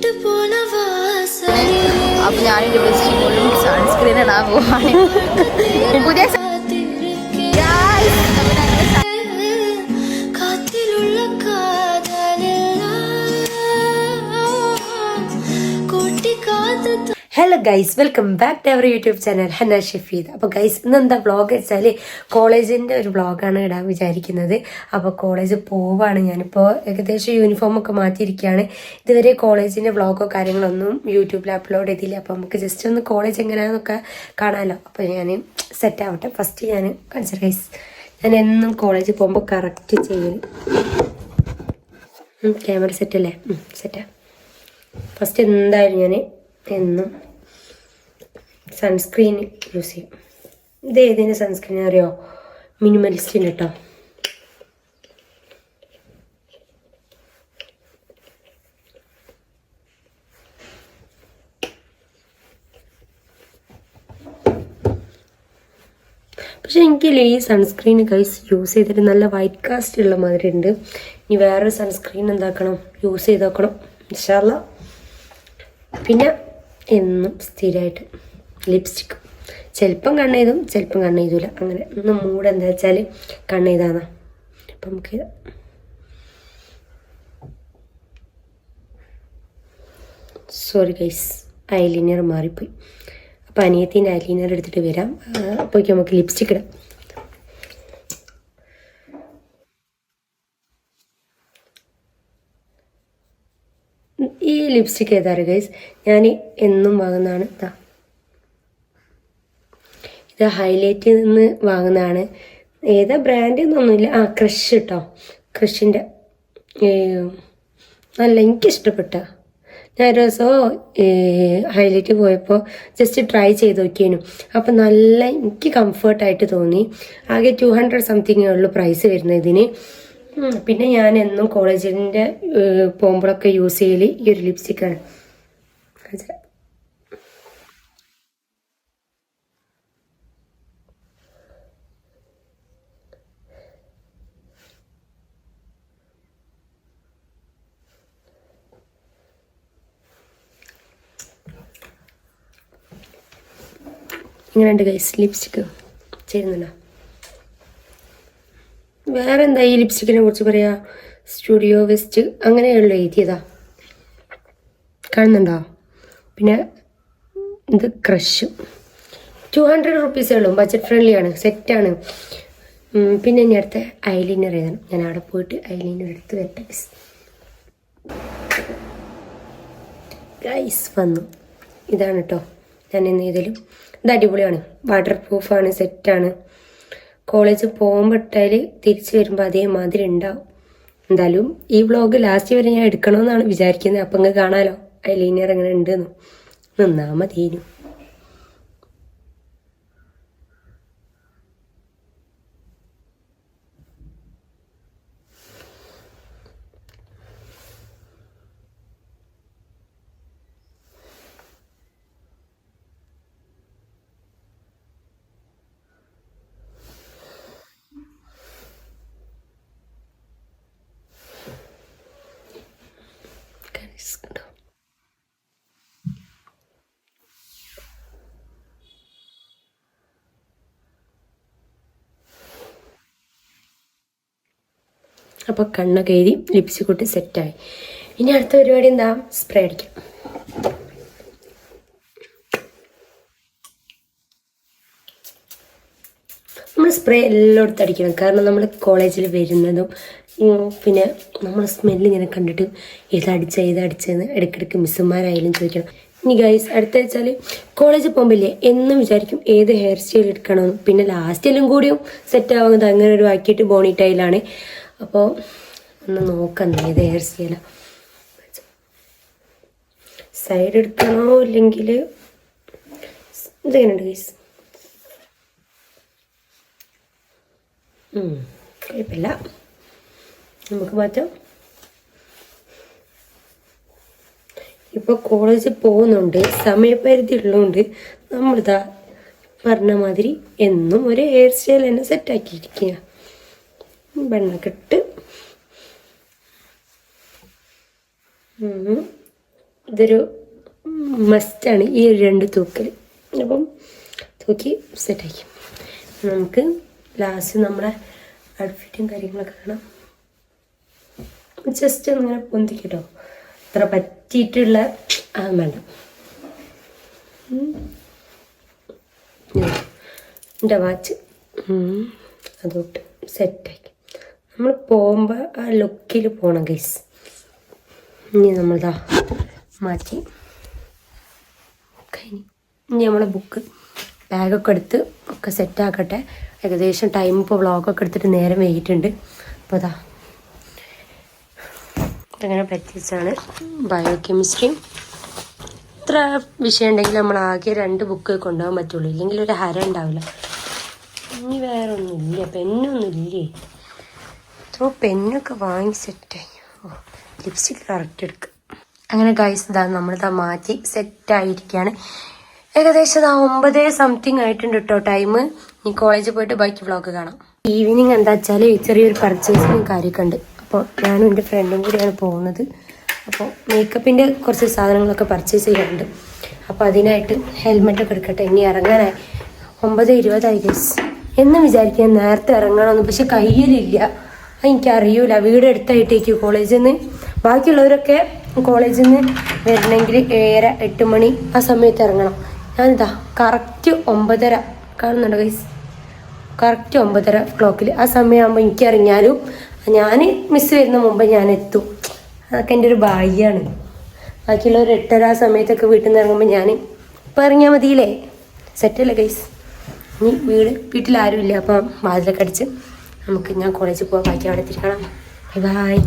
അപ്പൊ ഞാനെന്റെ ബെസ്റ്റിനും സൺസ്ക്രീൻ ഇടാൻ പോവാണ്. പുതിയ hello guys, welcome back to our YouTube channel Hanna Shafeed. അപ്പോൾ ഗൈസ് ഇന്നെന്താ വ്ളോഗ് വെച്ചാൽ കോളേജിൻ്റെ ഒരു വ്ളോഗാണ് ഇടാൻ വിചാരിക്കുന്നത്. അപ്പോൾ കോളേജ് പോവാണ്. ഞാനിപ്പോൾ ഏകദേശം യൂണിഫോമൊക്കെ മാറ്റിയിരിക്കുകയാണ്. ഇതുവരെ കോളേജിൻ്റെ വ്ളോഗോ കാര്യങ്ങളൊന്നും യൂട്യൂബിൽ അപ്ലോഡ് ചെയ്തില്ല. അപ്പോൾ നമുക്ക് ജസ്റ്റ് ഒന്ന് കോളേജ് എങ്ങനെയാണെന്നൊക്കെ കാണാമല്ലോ. അപ്പോൾ ഞാൻ സെറ്റ് ആവട്ടെ. ഫസ്റ്റ് ഞാൻ കാണിച്ചു ഗൈസ്, ഞാൻ എന്നും കോളേജിൽ പോകുമ്പോൾ കറക്റ്റ് ചെയ്യൽ. ക്യാമറ സെറ്റല്ലേ? സെറ്റാ. ഫസ്റ്റ് എന്തായാലും ഞാൻ എന്നും സൺസ്ക്രീൻ യൂസ് ചെയ്യും. ഇത് ഏതിൻ്റെ സൺസ്ക്രീൻ അറിയോ? മിനിമലിസ്റ്റിൻ്റെ കേട്ടോ. പക്ഷെ എനിക്കില്ല ഈ സൺസ്ക്രീൻ ഗൈസ് യൂസ് ചെയ്തിട്ട് നല്ല വൈറ്റ് കാസ്റ്റ് ഉള്ള മാതിരി ഉണ്ട്. ഇനി വേറൊരു സൺസ്ക്രീൻ എന്താക്കണം, യൂസ് ചെയ്ത് നോക്കണം ഇൻഷാ അല്ലാഹ്. പിന്നെ എന്നും സ്ഥിരമായിട്ട് ലിപ്സ്റ്റിക്ക്, ചിലപ്പം കണ്ണെഴുതും ചിലപ്പം കണ്ണെഴുതൂല. അങ്ങനെ ഒന്ന് മൂഡ് എന്താ വെച്ചാൽ കണ്ണെഴുതാന്നാ. അപ്പം നമുക്ക് സോറി ഗൈസ്, ഐലൈനർ മാറിപ്പോയി. അപ്പം അനിയത്തിൻ്റെ ഐലൈനർ എടുത്തിട്ട് വരാം. അപ്പോഴേക്കും നമുക്ക് ലിപ്സ്റ്റിക്ക് ഇടാം. ഈ ലിപ്സ്റ്റിക്ക് ഏതാ ഗൈസ്, ഞാൻ എന്നും വാങ്ങുന്നതാണ്. ഇത് ഹൈലൈറ്റിൽ നിന്ന് വാങ്ങുന്നതാണ്. ഏതാ ബ്രാൻഡ് എന്നൊന്നുമില്ല. ക്രഷ് കേട്ടോ, ക്രഷിൻ്റെ നല്ല എനിക്കിഷ്ടപ്പെട്ട. ഞാൻ ഒരു ദിവസം ഹൈലൈറ്റ് പോയപ്പോൾ ജസ്റ്റ് ട്രൈ ചെയ്ത് നോക്കിയേനു. അപ്പം നല്ല എനിക്ക് കംഫർട്ടായിട്ട് തോന്നി. ആകെ 200 സംതിങ്ങേ ഉള്ളൂ പ്രൈസ് വരുന്നത് ഇതിന്. പിന്നെ ഞാൻ എന്നും കോളേജിൻ്റെ പോകുമ്പോഴൊക്കെ യൂസ് ചെയ്യൽ ഈ ഒരു ലിപ്സ്റ്റിക്കാണ്. ഇങ്ങനെയുണ്ട് ഗൈസ് ലിപ്സ്റ്റിക്ക്. ചേരുന്നുണ്ടോ? വേറെ എന്താ ഈ ലിപ്സ്റ്റിക്കിനെ കുറിച്ച് പറയാ? സ്റ്റുഡിയോ വെസ്റ്റ് അങ്ങനെയുള്ള എഴുതിയതാ, കാണുന്നുണ്ടോ? പിന്നെ ഇത് ക്രഷ് 200 റുപ്പീസേ ഉള്ളൂ. ബഡ്ജറ്റ് ഫ്രണ്ട്ലി ആണ്, സെറ്റാണ്. പിന്നെ ഇനി അടുത്ത ഐലൈനർ എഴുതണം. ഞാൻ അവിടെ പോയിട്ട് ഐലൈനർ എടുത്ത് വരട്ടെ ഗൈസ്. വന്നു, ഇതാണ് കേട്ടോ ഞാൻ എന്ന് എഴുതലും. ഇത് അടിപൊളിയാണ്, വാട്ടർ പ്രൂഫാണ്, സെറ്റാണ്. കോളേജിൽ പോകുമ്പോൾ ഇട്ടാൽ തിരിച്ച് വരുമ്പോൾ അതേമാതിരി ഉണ്ടാവും. എന്തായാലും ഈ വ്ളോഗ് ലാസ്റ്റ് വരെ ഞാൻ എടുക്കണമെന്നാണ് വിചാരിക്കുന്നത്. അപ്പം ഇങ്ങ് കാണാമല്ലോ ഐലൈനർ എങ്ങനെ ഉണ്ടെന്ന്. നിന്നാൽ മതിയേനു. അപ്പോൾ കണ്ണൊക്കെ എഴുതി ലിപ്സ്റ്റിക് കൂട്ടി സെറ്റായി. ഇനി അടുത്ത പരിപാടി എന്താ? സ്പ്രേ അടിക്കാം. നമ്മൾ സ്പ്രേ എല്ലായിടത്തും അടിക്കണം. കാരണം നമ്മൾ കോളേജിൽ വരുന്നതും പിന്നെ നമ്മൾ സ്മെല്ല് ഇങ്ങനെ കണ്ടിട്ട് ഇതടിച്ചെന്ന് ഇടയ്ക്കിടയ്ക്ക് മിസ്സുമാരായാലും ചോദിക്കണം. ഇനി ഗൈസ് അടുത്ത വെച്ചാൽ കോളേജിൽ പോകുമ്പില്ലേ എന്നും വിചാരിക്കും ഏത് ഹെയർ സ്റ്റൈൽ എടുക്കണമെന്ന്. പിന്നെ ലാസ്റ്റെല്ലാം കൂടിയും സെറ്റ് ആവുന്നത് അങ്ങനെ ഒരു ആക്കിയിട്ട് ബോണി ടൈലാണ്. അപ്പോൾ ഒന്ന് നോക്കാം ഏത് ഹെയർ സ്റ്റൈലാണ്. സൈഡ് എടുക്കണോ ഇല്ലെങ്കിൽ ഇതെങ്ങനെയുണ്ട് ഗൈസ്? കുഴപ്പമില്ല, നമുക്ക് മാറ്റാം. ഇപ്പോൾ കോളേജിൽ പോകുന്നുണ്ട്, സമയപരിധി ഉള്ളതുകൊണ്ട് നമ്മളിതാ പറഞ്ഞ മാതിരി എന്നും ഒരു ഹെയർ സ്റ്റൈൽ തന്നെ സെറ്റാക്കിയിരിക്കുക. വെണ്ണക്കെട്ട് ഇതൊരു മസ്റ്റാണ് ഈ ഒരു 2 തൂക്കൽ. അപ്പം തൂക്കി സെറ്റാക്കി നമുക്ക് ലാസ്റ്റ് നമ്മളെ ഔട്ട്ഫിറ്റും കാര്യങ്ങളൊക്കെ കാണാം. ജസ്റ്റ് ഒന്നിങ്ങനെ പൊന്തിക്കട്ടോ, അത്ര പറ്റിയിട്ടുള്ള വേണ്ട. എൻ്റെ വാച്ച് അതൊട്ട് സെറ്റാക്കി നമ്മൾ പോകുമ്പോൾ ആ ലുക്കിൽ പോകണം ഗൈസ്. ഇനി നമ്മളിതാ മാറ്റി ഇനി നമ്മളെ ബുക്ക് ബാഗൊക്കെ എടുത്ത് ഒക്കെ സെറ്റാക്കട്ടെ. ഏകദേശം ടൈം ഇപ്പോൾ വ്ളോഗൊക്കെ എടുത്തിട്ട് നേരം വൈകിട്ടുണ്ട്. അപ്പോൾ അതാ അങ്ങനെ പറ്റിച്ചാണ് ബയോ കെമിസ്ട്രിയും. ഇത്ര വിഷയം ഉണ്ടെങ്കിൽ നമ്മൾ ആകെ 2 ബുക്ക് കൊണ്ടുപോകാൻ പറ്റുള്ളൂ, ഇല്ലെങ്കിൽ ഒരു ഹരം ഉണ്ടാവില്ല. ഇനി വേറെ ഒന്നുമില്ല, പെന്നൊന്നുമില്ലേ. ഇത്ര പെന്നൊക്കെ വാങ്ങി സെറ്റായി. ലിപ്സ്റ്റിക് കറക്റ്റ് എടുക്കുക. അങ്ങനെ ഗൈസ് ഇതാ നമ്മളിതാ മാറ്റി സെറ്റായിരിക്കുകയാണ്. ഏകദേശം 9 സംതിങ് ആയിട്ടുണ്ട് കേട്ടോ ടൈം. ഇനി കോളേജിൽ പോയിട്ട് ബാക്കി വ്ളോഗ് കാണാം. ഈവനിങ് എന്താ വെച്ചാൽ ചെറിയൊരു പർച്ചേസിങ് കാര്യമൊക്കെ ഉണ്ട്. അപ്പോൾ ഞാനും എൻ്റെ ഫ്രണ്ടും കൂടിയാണ് പോകുന്നത്. അപ്പോൾ മേക്കപ്പിൻ്റെ കുറച്ച് സാധനങ്ങളൊക്കെ പർച്ചേസ് ചെയ്യാറുണ്ട്. അപ്പോൾ അതിനായിട്ട് ഹെൽമെറ്റൊക്കെ എടുക്കട്ടെ. ഇനി ഇറങ്ങാനായി 9:20 ഗൈസ്. എന്ന് വിചാരിക്കാൻ നേരത്തെ ഇറങ്ങണമെന്ന്, പക്ഷെ കയ്യിലില്ല. എനിക്കറിയൂല, വീട് അടുത്തായിട്ടേക്ക് കോളേജിൽ നിന്ന്. ബാക്കിയുള്ളവരൊക്കെ കോളേജിൽ നിന്ന് വരണമെങ്കിൽ 7:30 8 മണി ആ സമയത്ത് ഇറങ്ങണം. ഞാനിതാ കറക്റ്റ് 9:30 കാണുന്നുണ്ടോ ഗൈസ്, കറക്റ്റ് 9:30 ക്ലോക്കിൽ ആ സമയമാകുമ്പോൾ എനിക്കിറങ്ങിയാലും ഞാൻ മിസ് വരുന്ന മുമ്പ് ഞാൻ എത്തും. അതൊക്കെ എൻ്റെ ഒരു ഭാഗ്യമാണ്. ബാക്കിയുള്ളവർ 8:30 ആ സമയത്തൊക്കെ വീട്ടിൽ നിന്ന് ഇറങ്ങുമ്പോൾ ഞാൻ ഇപ്പം ഇറങ്ങിയാൽ മതിയില്ലേ. സെറ്റല്ലേ ഗൈസ്. ഇനി വീട്ടിലാരും ഇല്ല, അപ്പം വാതിലൊക്കെ അടിച്ച് ഞാൻ കോളേജിൽ പോകാം. ബാക്കി അവിടെ എത്തിരിക്കണം. Bye bye.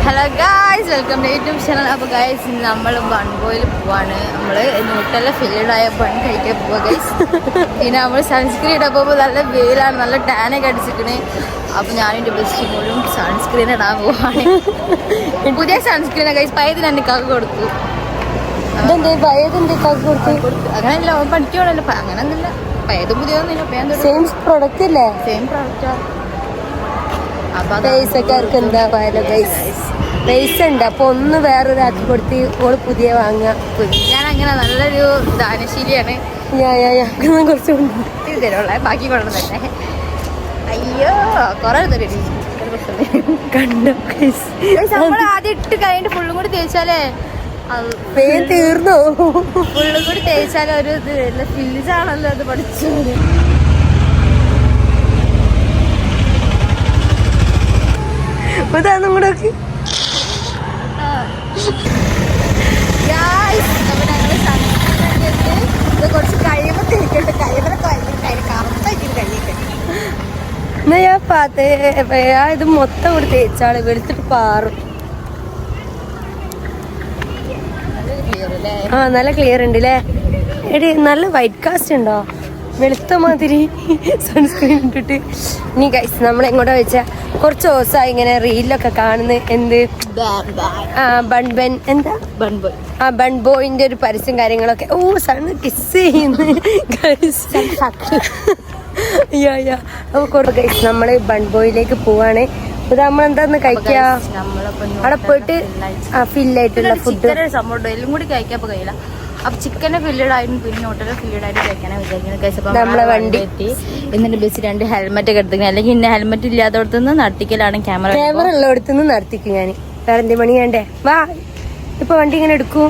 Hello guys, welcome to YouTube channel. അപ്പോൾ ഗായ്സ് ഇന്ന് നമ്മൾ ബൺ ബോയിൽ പോവാണ്. നമ്മൾ ന്യൂട്ടെല്ലാം ഫില്ലഡായ ബൺ കഴിക്കാൻ പോവാ ഗൈസ്. പിന്നെ നമ്മൾ സൺസ്ക്രീൻ ഇടാൻ പോകുമ്പോൾ നല്ല വെയിലാണ്, നല്ല ടാനൊക്കെ അടിച്ചിരിക്കണേ. അപ്പോൾ ഞാനെൻ്റെ ബെസ്റ്റ് പോലും സൺസ്ക്രീൻ ഇടാൻ പോവാണ്. പുതിയ സൺസ്ക്രീനാണ് ഗൈസ്. പയതിന് എൻ്റെ കാക്ക് കൊടുത്തു. അങ്ങനെയല്ല, പഠിക്കുവാണല്ലോ. അങ്ങനെയൊന്നുമില്ല, പയതും പുതിയതൊന്നുമില്ല. സെയിം പ്രൊഡക്റ്റ് അല്ലേ? സെയിം പ്രൊഡക്റ്റാ. പൈസക്കാർക്ക് എന്താ പൈസ ഉണ്ട്. അപ്പൊ ഒന്ന് വേറൊരാൾക്ക് കൊടുത്ത് ഓള് പുതിയ വാങ്ങുക. ഞാൻ അങ്ങനെ നല്ലൊരു ദാനശീലിയാണ്. കുറച്ച് തരുള്ള ബാക്കി കൊണ്ടുവന്നെ. അയ്യോ കൊറേ കണ്ടു. നമ്മൾ ആദ്യം ഇട്ട് കഴിഞ്ഞിട്ട് ഫുള്ളും കൂടി തേച്ചാലേ തീർന്നു. ഫുള്ളും കൂടി തേച്ചാലേ ഒരു ഇത് ഫില്ലിസാണല്ലോ അത് പഠിച്ചത്. ഇതാന്നും കൂടെ കുറച്ച് കഴിയുമ്പോൾ തിരിക്കട്ടെ. കഴിയുമ്പോൾ എന്നാ ഞാൻ പാത്തേ ഇത് മൊത്തം കൂടി തേച്ചാള് വെളുത്തിട്ട് പാറും. നല്ല ക്ലിയർ ഉണ്ട് അല്ലേ? എടി നല്ല വൈറ്റ് കാസ്റ്റ് ഉണ്ടോ? വെളുത്ത മാതിരി സൺസ്ക്രീൻ ഇട്ടിട്ട്. ഇനി ഗൈസ് നമ്മളെങ്ങോട്ടാ വെച്ചാൽ കുറച്ച് ദിവസമായി ഇങ്ങനെ റീലിലൊക്കെ കാണുന്ന എന്ത് എന്താ ബൺ ബോയിന്റെ ഒരു പരസ്യം കാര്യങ്ങളൊക്കെ. ഓ സൺ കിസ് ചെയ്യുന്നു ഗൈസ്. അപ്പൊ കുറേ ഗൈസ് നമ്മള് ബൺ ബോയിലേക്ക് പോവാണ്. ഇത് നമ്മളെന്താന്ന് കഴിക്കാ? അവിടെ പോയിട്ട് ഫില്ലായിട്ടുള്ള ഫുഡ് എല്ലാം കൂടി കഴിക്കാൻ കഴിയില്ല. അപ്പൊ ചിക്കനെ ഫില്ലഡ് ആയിരുന്നു, പിന്നെ ഹോട്ടലിൽ ഫില്ലഡ് ആയിട്ട് കഴിക്കാനാണ് വിചാരിക്കുന്നത്. നമ്മളെ വണ്ടി എത്തി. എന്നിട്ട് ബസ് 2 ഹെൽമെറ്റ് ഒക്കെ എടുത്തിരിക്കുന്നത്. അല്ലെങ്കിൽ ഇന്ന ഹെൽമെറ്റ് ഇല്ലാത്തടത്തുനിന്ന് നടത്തിക്കലാണ് ക്യാമറ ഉള്ളടത്തുനിന്ന് നടത്തിക്കും ഞാൻ. വേറെ എന്ത് പണി വേണ്ടേ? വാ ഇപ്പൊ വണ്ടി ഇങ്ങനെ എടുക്കൂ.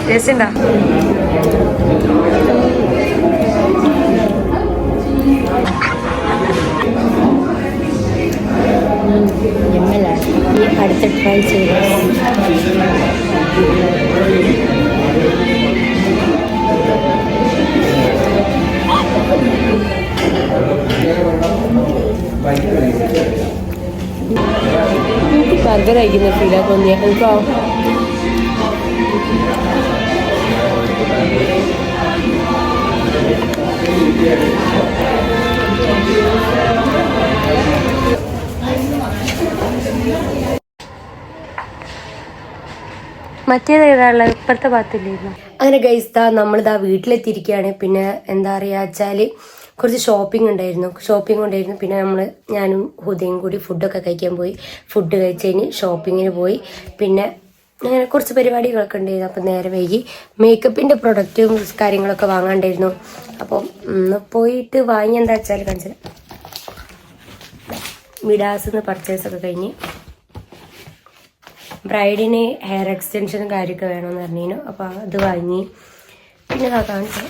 ടേസ്റ്റുണ്ടോ? അടുത്ത ട്രൈ ചെയ്ത് ബർഗർ കഴിക്കുന്ന ഫീലാണ് തോന്നിയത് എനിക്കോ. മറ്റേത് ഏതാണുള്ള ഇപ്പുറത്തെ ഭാഗത്തില്ലായിരുന്നു. അങ്ങനെ ഗൈസ് നമ്മളിതാ വീട്ടിലെത്തിയിരിക്കുകയാണ്. പിന്നെ എന്താ പറയുക വെച്ചാൽ കുറച്ച് ഷോപ്പിംഗ് ഉണ്ടായിരുന്നു. പിന്നെ ഞാനും ഹുദയും കൂടി ഫുഡൊക്കെ കഴിക്കാൻ പോയി. ഫുഡ് കഴിച്ചതിന് ഷോപ്പിങ്ങിന് പോയി. പിന്നെ അങ്ങനെ കുറച്ച് പരിപാടികളൊക്കെ ഉണ്ടായിരുന്നു. അപ്പം നേരെ വൈകി മേക്കപ്പിൻ്റെ പ്രൊഡക്റ്റും കാര്യങ്ങളൊക്കെ വാങ്ങാണ്ടായിരുന്നു. അപ്പം പോയിട്ട് വാങ്ങി എന്താ വെച്ചാൽ കാണിച്ചത് മിഡാസിന്ന് പർച്ചേസൊക്കെ കഴിഞ്ഞ് ബ്രൈഡിന് ഹെയർ എക്സ്റ്റൻഷനും കാര്യമൊക്കെ വേണമെന്ന് പറഞ്ഞിരുന്നു. അപ്പോൾ അത് വാങ്ങി. പിന്നെ കാണിച്ചത്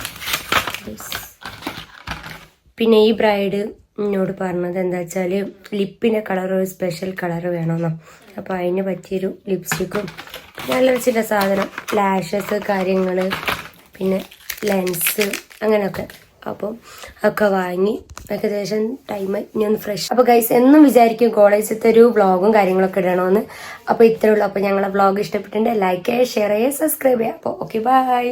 പിന്നെ ഈ ബ്രൈഡ് എന്നോട് പറഞ്ഞത് എന്താ വെച്ചാൽ ലിപ്പിൻ്റെ കളർ ഒരു സ്പെഷ്യൽ കളർ വേണമെന്നോ. അപ്പോൾ അതിന് പറ്റിയൊരു ലിപ്സ്റ്റിക്കും നല്ല ചില സാധനം ലാഷസ് കാര്യങ്ങൾ പിന്നെ ലെൻസ് അങ്ങനെയൊക്കെ അപ്പം ഒക്കെ വാങ്ങി ഏകദേശം ടൈം ഞാൻ ഫ്രഷ്. അപ്പോൾ ഗൈസ് എന്നും വിചാരിക്കും കോളേജിലത്തെ ഒരു വ്ളോഗും കാര്യങ്ങളൊക്കെ ഇടണമെന്ന്. അപ്പോൾ ഇത്രേ ഉള്ളൂ. അപ്പോൾ ഞങ്ങളെ വ്ളോഗ് ഇഷ്ടപ്പെട്ടിട്ടുണ്ട് ലൈക്ക് ചെയ്യുക, ഷെയർ ചെയ്യുക, സബ്സ്ക്രൈബ് ചെയ്യുക. അപ്പോൾ ഓക്കെ ബൈ.